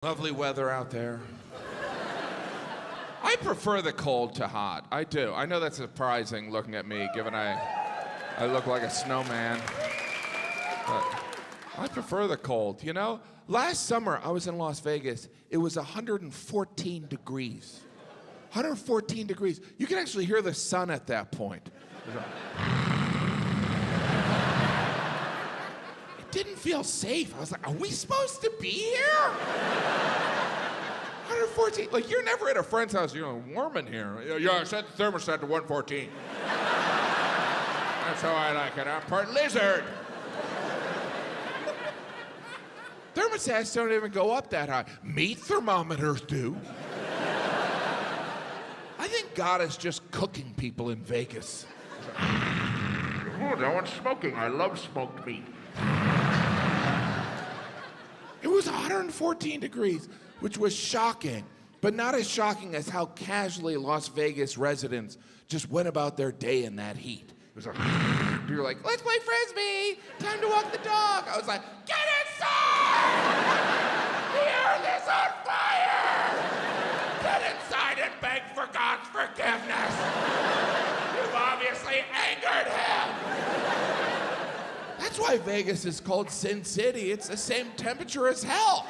Lovely weather out there. I prefer the cold to hot. I do. I know that's surprising looking at me, given I look like a snowman. But I prefer the cold, you know? Last summer, I was in Las Vegas. It was 114 degrees. 114 degrees. You can actually hear the sun at that point. It didn't feel safe. I was like, are we supposed to be here? 114. Like, you're never at a friend's house, you're warm in here. Yeah, I set the thermostat to 114. That's how I like it. I'm part lizard. Thermostats don't even go up that high. Meat thermometers do. I think God is just cooking people in Vegas. Oh, no one's smoking. I love smoked meat. It was 114 degrees, which was shocking, but not as shocking as how casually Las Vegas residents just went about their day in that heat. It was like, you're like, let's play Frisbee, time to walk the dog. I was like, get inside! The earth is on fire! Get inside and beg for God's forgiveness! You've obviously angered him! That's why Vegas is called Sin City. It's the same temperature as hell.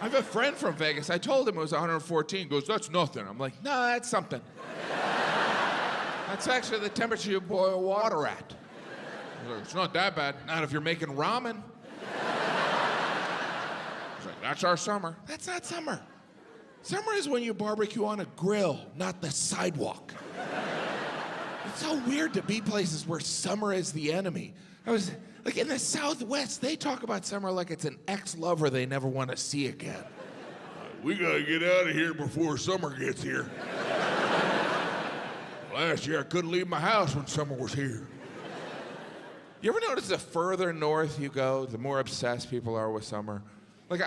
I have a friend from Vegas. I told him it was 114. He goes, that's nothing. I'm like, no, that's something. That's actually the temperature you boil water at. He's like, it's not that bad. Not if you're making ramen. He's like, that's our summer. That's not summer. Summer is when you barbecue on a grill, not the sidewalk. It's so weird to be places where summer is the enemy. I was, like, in the Southwest, they talk about summer like it's an ex-lover they never want to see again. We gotta get out of here before summer gets here. Last year, I couldn't leave my house when summer was here. You ever notice the further north you go, the more obsessed people are with summer? Like,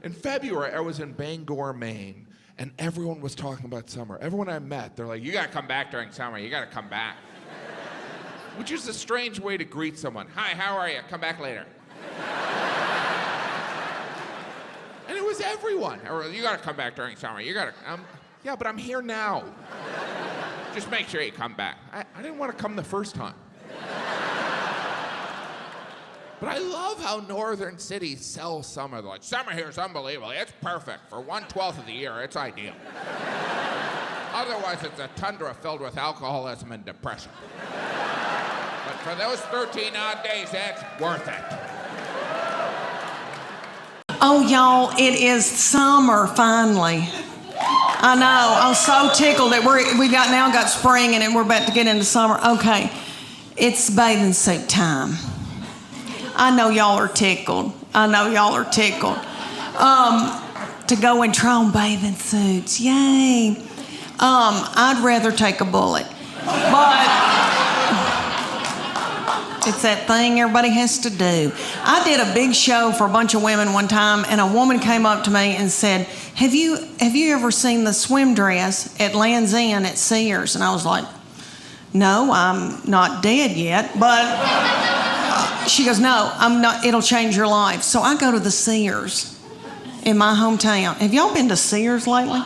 in February, I was in Bangor, Maine, and everyone was talking about summer. Everyone I met, they're like, you gotta come back during summer, you gotta come back. Which is a strange way to greet someone. Hi, how are you? Come back later. And it was everyone. Or, you gotta come back during summer, you gotta, yeah, but I'm here now. Just make sure you come back. I didn't want to come the first time. But I love how northern cities sell summer. They're like, summer here is unbelievable. It's perfect. For 1/12 of the year, it's ideal. Otherwise, it's a tundra filled with alcoholism and depression. But for those 13 odd days, it's worth it. Oh, y'all, it is summer, finally. I know, I'm so tickled that we now got spring and we're about to get into summer. Okay, it's bathing suit time. I know y'all are tickled. To go and try on bathing suits, yay. I'd rather take a bullet, but it's that thing everybody has to do. I did a big show for a bunch of women one time, and a woman came up to me and said, have you ever seen the swim dress at Land's End at Sears? And I was like, no, I'm not dead yet, but she goes, no, I'm not, it'll change your life. So I go to the Sears in my hometown. Have y'all been to Sears lately?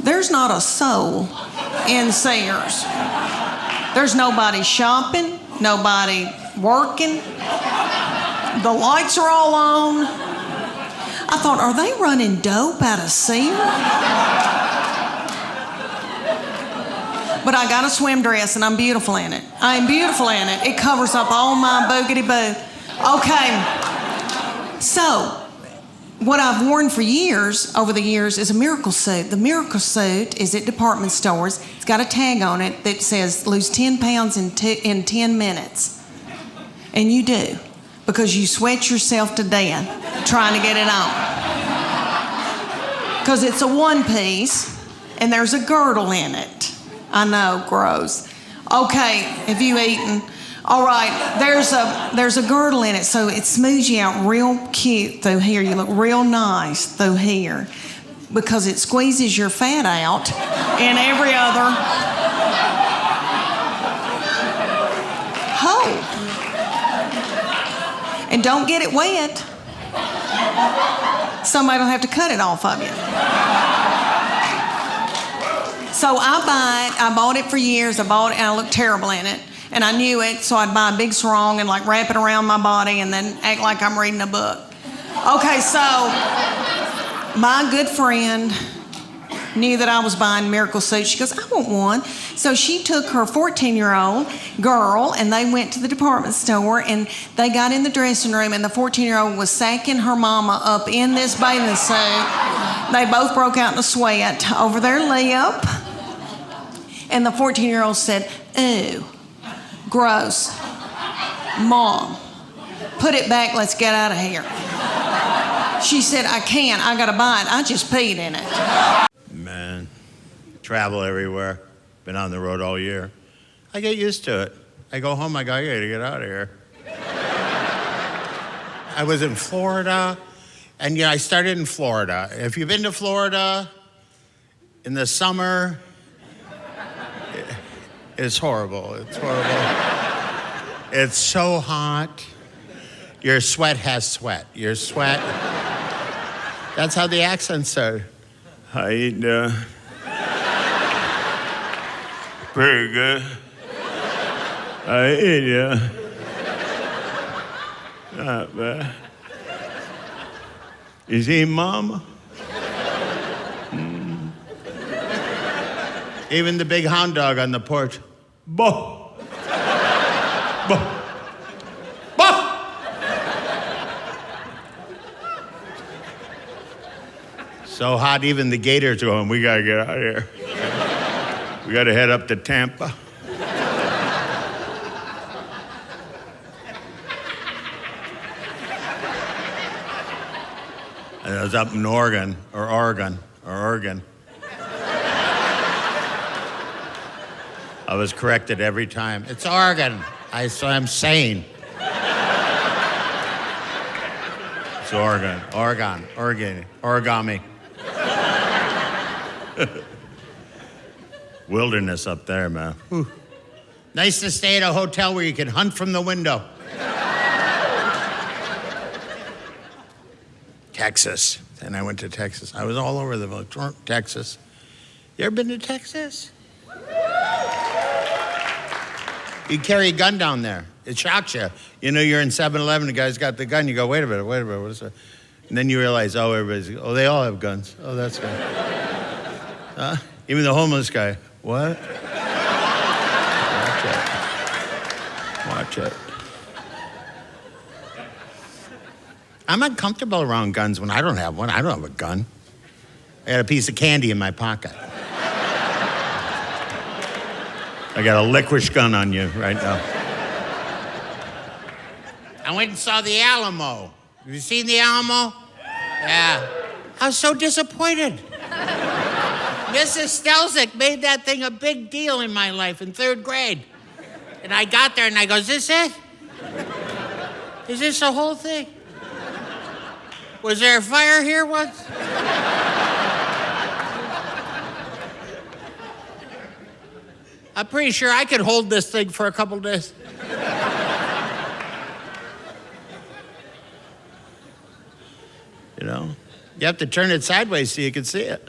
There's not a soul in Sears. There's nobody shopping, nobody working. The lights are all on. I thought, are they running dope out of Sears? But I got a swim dress and I'm beautiful in it. I am beautiful in it. It covers up all my boogity-boo. Okay, so what I've worn for years, over the years, is a miracle suit. The miracle suit is at department stores. It's got a tag on it that says lose 10 pounds in 10 minutes. And you do, because you sweat yourself to death trying to get it on. Because it's a one piece and there's a girdle in it. I know, gross. Okay, have you eaten? All right, there's a girdle in it, so it smooths you out real cute through here. You look real nice through here because it squeezes your fat out and every other hole. And don't get it wet. Somebody will have to cut it off of you. So I buy it. I bought it for years. I bought it and I looked terrible in it. And I knew it, so I'd buy a big sarong and like wrap it around my body and then act like I'm reading a book. Okay, so my good friend knew that I was buying miracle suits. She goes, I want one. So she took her 14-year-old girl and they went to the department store and they got in the dressing room and the 14-year-old was sacking her mama up in this bathing suit. They both broke out in a sweat over their lip. And the 14-year-old said, ooh, gross. Mom, put it back, let's get out of here. She said, I can't, I gotta buy it. I just peed in it. Man, travel everywhere. Been on the road all year. I get used to it. I go home, I go, I gotta get out of here. I was in Florida, and I started in Florida. If you've been to Florida in the summer, it's horrible. It's horrible. It's so hot. Your sweat has sweat. Your sweat. That's how the accent started. How you doing? Pretty good. How you doing? Not bad. You see Mama? Even the big hound dog on the porch. Bo. Bo. Bo. So hot, even the gators are going, we gotta get out of here. We gotta head up to Tampa. And I was up in Oregon. I was corrected every time. It's Oregon. So I'm sane. It's Oregon. Origami. Wilderness up there, man. Whew. Nice to stay at a hotel where you can hunt from the window. Texas. Then I went to Texas. I was all over Texas. You ever been to Texas? You carry a gun down there. It shocks you. You know, you're in 7-Eleven, the guy's got the gun. You go, wait a minute, what is that? And then you realize, they all have guns. Oh, that's good. Even the homeless guy. What? Watch it. I'm uncomfortable around guns when I don't have one. I don't have a gun. I got a piece of candy in my pocket. I got a licorice gun on you right now. I went and saw the Alamo. Have you seen the Alamo? Yeah. I was so disappointed. Mrs. Stelzick made that thing a big deal in my life in 3rd grade. And I got there and I go, is this it? Is this the whole thing? Was there a fire here once? I'm pretty sure I could hold this thing for a couple days. You know? You have to turn it sideways so you can see it.